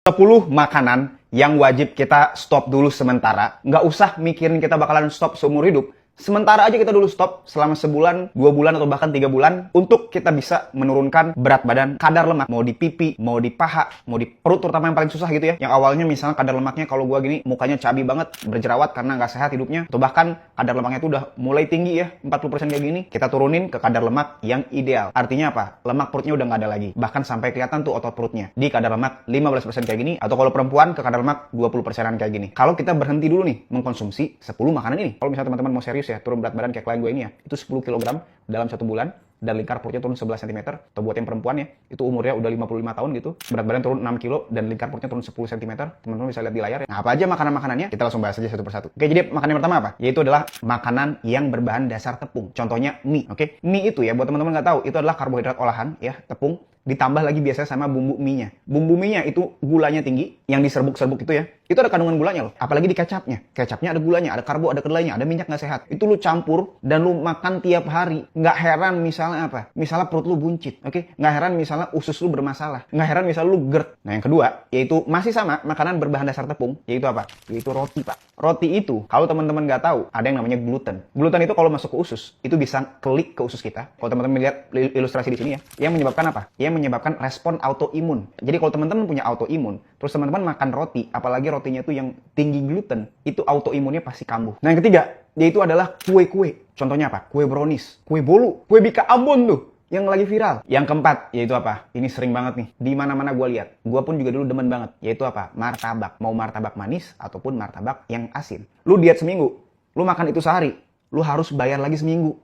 10 makanan yang wajib kita stop dulu sementara. Nggak usah mikirin kita bakalan stop seumur hidup. Sementara aja kita dulu stop selama sebulan, 2 bulan, atau bahkan 3 bulan untuk kita bisa menurunkan berat badan, kadar lemak. Mau di pipi, mau di paha, mau di perut, terutama yang paling susah gitu ya. Yang awalnya misalnya kadar lemaknya kalau gua gini, mukanya cabi banget, berjerawat karena nggak sehat hidupnya. Atau bahkan kadar lemaknya itu udah mulai tinggi ya, 40% kayak gini. Kita turunin ke kadar lemak yang ideal. Artinya apa? Lemak perutnya udah nggak ada lagi. Bahkan sampai kelihatan tuh otot perutnya. Di kadar lemak 15% kayak gini. Atau kalau perempuan ke kadar lemak 20%-an kayak gini. Kalau kita berhenti dulu nih mengkonsumsi 10 makanan ini. Kalau misalnya teman-teman mau serius ya, turun berat badan kayak klien gue ini ya, itu 10 kg dalam 1 bulan, dan lingkar perutnya turun 11 cm, atau buat yang perempuan ya, itu umurnya udah 55 tahun gitu, berat badan turun 6 kg, dan lingkar perutnya turun 10 cm, teman-teman bisa lihat di layar ya. Nah, apa aja makanan-makanannya? Kita langsung bahas aja satu persatu. Oke, jadi makanan yang pertama apa? Yaitu adalah makanan yang berbahan dasar tepung. Contohnya mie, oke? Mie itu ya, buat teman-teman nggak tahu, itu adalah karbohidrat olahan ya, tepung, ditambah lagi biasanya sama bumbu mie-nya. Bumbu mie-nya itu gulanya tinggi, yang diserbuk-serbuk itu ya. Itu ada kandungan gulanya loh. Apalagi di kecapnya. Kecapnya ada gulanya, ada karbo, ada kedelainya, ada minyak nggak sehat. Itu lu campur dan lu makan tiap hari. Nggak heran misalnya apa? Misalnya perut lu buncit, oke? Nggak heran misalnya usus lu bermasalah. Nggak heran misalnya lu GERD. Nah, yang kedua, yaitu masih sama makanan berbahan dasar tepung, yaitu apa? Yaitu roti, Pak. Roti itu, kalau teman-teman nggak tahu, ada yang namanya gluten. Gluten itu kalau masuk ke usus, itu bisa klik ke usus kita. Kalau teman-teman lihat ilustrasi di sini ya, yang menyebabkan apa? Yang menyebabkan respon autoimun. Jadi kalau teman-teman punya autoimun, terus teman-teman makan roti, apalagi rotinya itu yang tinggi gluten, itu autoimunnya pasti kambuh. Nah, yang ketiga, yaitu adalah kue-kue. Contohnya apa? Kue brownies, kue bolu, kue bika Ambon tuh yang lagi viral. Yang keempat, yaitu apa? Ini sering banget nih, di mana-mana gue lihat. Gue pun juga dulu demen banget, yaitu apa? Martabak. Mau martabak manis ataupun martabak yang asin. Lu diet seminggu, lu makan itu sehari, lu harus bayar lagi seminggu.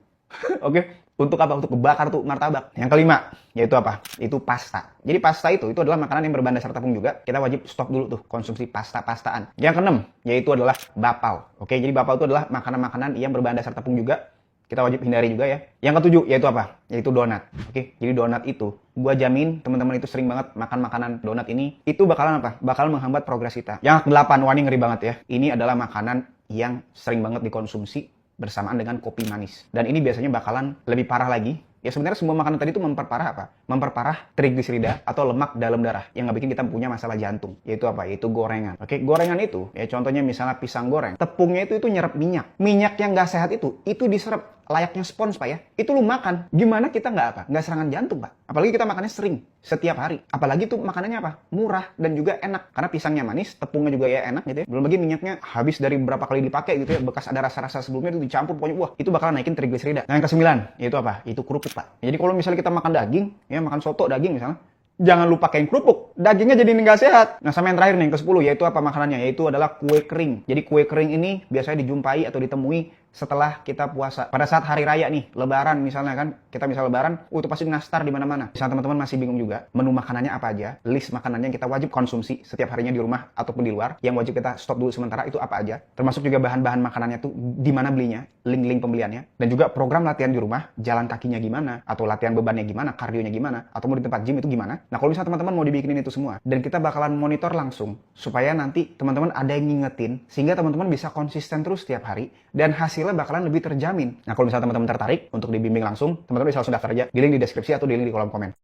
Oke? Untuk apa? Untuk kebakar tuh martabak. Yang kelima, yaitu apa? Itu pasta. Jadi pasta itu adalah makanan yang berbahan dasar tepung juga. Kita wajib stop dulu tuh konsumsi pasta-pastaan. Yang keenam, yaitu adalah bapau. Oke, jadi bapau itu adalah makanan-makanan yang berbahan dasar tepung juga. Kita wajib hindari juga ya. Yang ketujuh, yaitu apa? Yaitu donat. Oke, jadi donat itu, gua jamin teman-teman itu sering banget makan makanan donat ini. Itu bakalan apa? Bakal menghambat progres kita. Yang kedelapan, wah ini ngeri banget ya. Ini adalah makanan yang sering banget dikonsumsi bersamaan dengan kopi manis. Dan ini biasanya bakalan lebih parah lagi. Ya sebenarnya semua makanan tadi itu memperparah apa? Memperparah trigliserida atau lemak dalam darah yang nggak bikin kita punya masalah jantung. Yaitu apa? Yaitu gorengan. Oke, gorengan itu, ya contohnya misalnya pisang goreng. Tepungnya itu nyerap minyak. Minyak yang nggak sehat itu diserap layaknya spons, Pak ya. Itu lu makan. Gimana kita nggak apa? Nggak serangan jantung, Pak. Apalagi kita makannya sering, setiap hari. Apalagi tuh makanannya apa? Murah dan juga enak. Karena pisangnya manis, tepungnya juga ya enak gitu ya. Belum lagi minyaknya habis dari berapa kali dipakai gitu ya. Bekas ada rasa-rasa sebelumnya itu dicampur, pokoknya wah, itu bakal naikin trigliserida. Nah, yang ke-9, yaitu apa? Itu kerupuk, Pak. Jadi kalau misalnya kita makan daging, ya makan soto daging misalnya, jangan lupa pakein kerupuk. Dagingnya jadi nggak sehat. Nah, sama yang terakhir nih, yang ke-10, yaitu apa makanannya? Yaitu adalah kue kering. Jadi kue kering ini biasanya dijumpai atau ditemui setelah kita puasa. Pada saat hari raya nih, lebaran misalnya kan, kita misal lebaran, itu pasti nastar di mana-mana. Misalnya teman-teman masih bingung juga, menu makanannya apa aja, list makanannya yang kita wajib konsumsi setiap harinya di rumah ataupun di luar, yang wajib kita stop dulu sementara itu apa aja. Termasuk juga bahan-bahan makanannya tuh di mana belinya, link-link pembeliannya, dan juga program latihan di rumah, jalan kakinya gimana, atau latihan bebannya gimana, kardionya gimana, atau mau di tempat gym itu gimana. Nah, kalau misalnya teman-teman mau dibikinin itu semua, dan kita bakalan monitor langsung, supaya nanti teman-teman ada yang ngingetin, sehingga teman-teman bisa konsisten terus setiap hari, dan hasilnya bakalan lebih terjamin. Nah, kalau misalnya teman-teman tertarik untuk dibimbing langsung, teman-teman bisa langsung daftar aja di link di deskripsi atau di link di kolom komen.